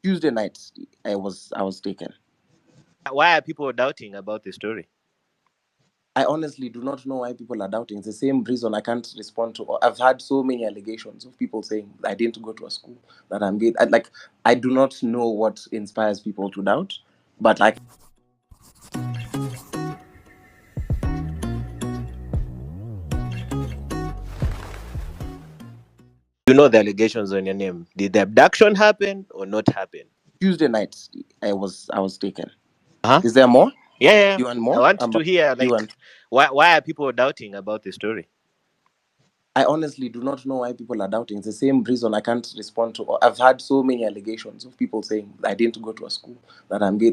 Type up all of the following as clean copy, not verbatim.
Tuesday night, I was taken. Why are people doubting about the story? I honestly do not know why people are doubting. It's the same reason I can't respond to. I've had so many allegations of people saying I didn't go to a school, that I'm gay. I do not know what inspires people to doubt, but You know the allegations on your name. Did the abduction happen or not happen? Tuesday night, I was taken. Uh huh. Is there more? Yeah, yeah. You want I more? want to hear You like want? why are people doubting about the story? I honestly do not know why people are doubting. It's the same reason I can't respond to. I've had so many allegations of people saying I didn't go to a school, that I'm gay.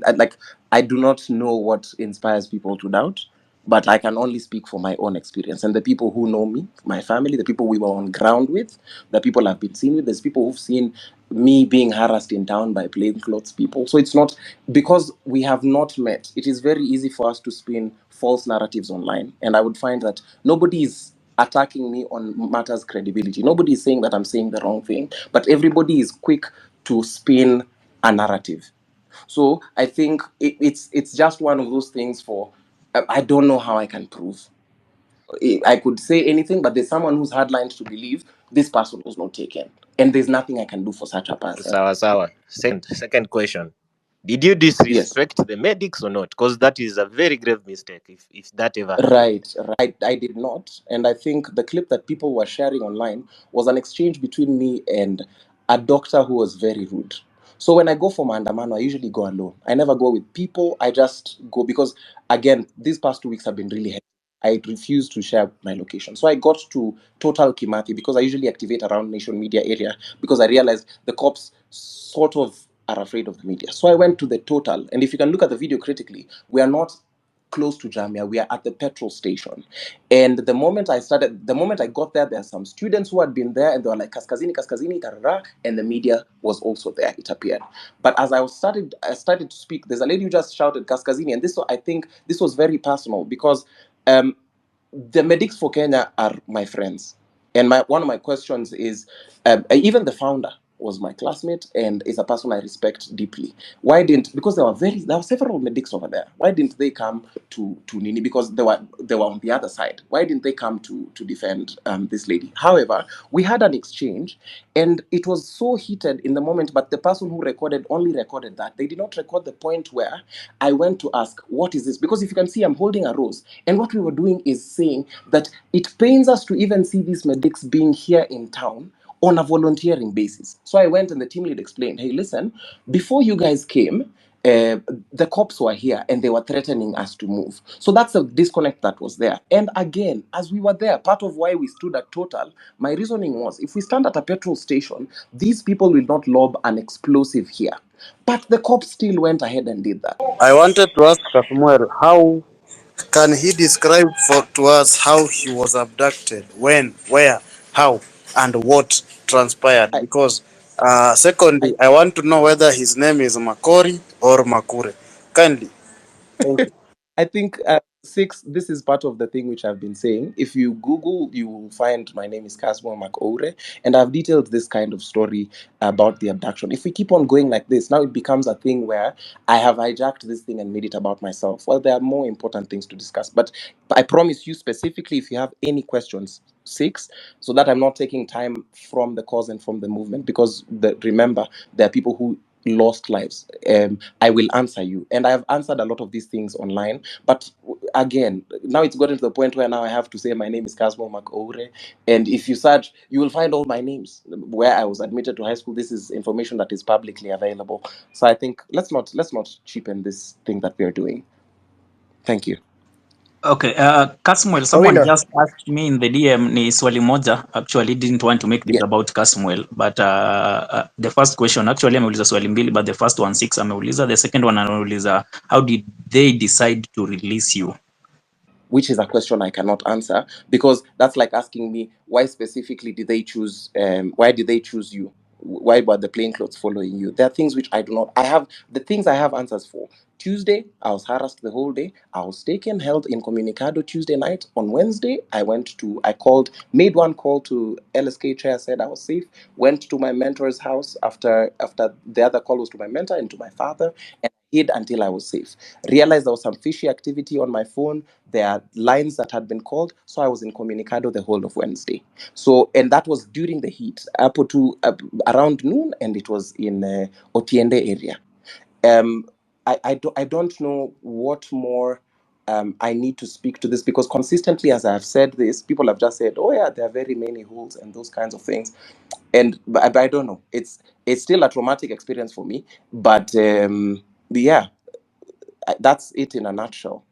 I do not know what inspires people to doubt, but I can only speak for my own experience and the people who know me, my family, the people we were on ground with, the people I've been seen with. There's people who've seen me being harassed in town by plainclothes people. So it's not because we have not met. It is very easy for us to spin false narratives online, and I would find that nobody is attacking me on matters credibility. Nobody is saying that I'm saying the wrong thing, but everybody is quick to spin a narrative. So I think it's just one of those things. I don't know how I can prove. I could say anything, but there's someone who's hardlined to believe this person was not taken, and there's nothing I can do for such a person. Sawa sawa. Second question. Did you Yes. disrespect the medics or not? Because that is a very grave mistake if that ever happened. Right, right. I did not. And I think the clip that people were sharing online was an exchange between me and a doctor who was very rude. So when I go for Mandamano, I usually go alone. I never go with people. I just go because, again, these past 2 weeks have been really hectic. I refuse to share my location. So I got to Total Kimathi because I usually activate around Nation Media area because I realized the cops sort of are afraid of the media. So I went to the Total. And if you can look at the video critically, we are not close to Jamia. We are at the petrol station. And the moment I got there, there are some students who had been there and they were like, Kaskazini, Kaskazini, tarara, and the media was also there, it appeared. But as I started to speak, there's a lady who just shouted Kaskazini. And I think this was very personal because um, the medics for Kenya are my friends. And one of my questions is, even the founder was my classmate and is a person I respect deeply. Why didn't because there were several medics over there. Why didn't they come to Nini? Because they were on the other side. Why didn't they come to defend this lady? However, we had an exchange, and it was so heated in the moment. But the person who recorded only recorded that. They did not record the point where I went to ask, "What is this?" Because if you can see, I'm holding a rose, and what we were doing is saying that it pains us to even see these medics being here in town on a volunteering basis. So I went and the team lead explained, hey, listen, before you guys came, the cops were here and they were threatening us to move. So that's a disconnect that was there. And again, as we were there, part of why we stood at Total, my reasoning was if we stand at a petrol station, these people will not lob an explosive here. But the cops still went ahead and did that. I wanted to ask Kasmuel, how can he describe to us how he was abducted, when, where, how, and what transpired? I, Because secondly, I I want to know whether his name is Mcoure or Mcoure. Kindly. Thank you. I think six. This is part of the thing which I've been saying. If you Google, you will find my name is Kasmuel Mcoure, and I've detailed this kind of story about the abduction. If we keep on going like this, now it becomes a thing where I have hijacked this thing and made it about myself. Well, there are more important things to discuss, but I promise you specifically, if you have any questions, six, so that I'm not taking time from the cause and from the movement, because remember, there are people who lost lives. I will answer you, and I have answered a lot of these things online, but again, now it's gotten to the point where now I have to say my name is Kasmuel Mcoure, and if you search, you will find all my names where I was admitted to high school. This is information that is publicly available. So I think let's not cheapen this thing that we are doing. Thank you. Okay, Kasmuel, someone Owino, just asked me in the DM ni swali moja. Actually, didn't want to make this Yeah. about Kasmuel, but the first question, actually ameuliza swali mbili, but the first one 6 ameuliza, the second one ameuliza, how did they decide to release you? Which is a question I cannot answer, because that's like asking me why specifically did they choose why did they choose you? why were the plain clothes following you? There are things which I do not. I have the things I have answers for. Tuesday, I was harassed the whole day. I was taken, held incommunicado Tuesday night. On Wednesday, made one call to LSK chair, said I was safe. Went to my mentor's house after the other call was to my mentor and to my father, and hid until I was safe. Realized there was some fishy activity on my phone. There are lines that had been called, so I was incommunicado the whole of Wednesday. So, and that was during the heat, around noon, and it was in Otiende area. Um, I don't know what more I need to speak to this, because consistently, as I have said this, people have just said, "Oh yeah, there are very many holes and those kinds of things," and but I don't know. It's still a traumatic experience for me, but yeah, that's it in a nutshell.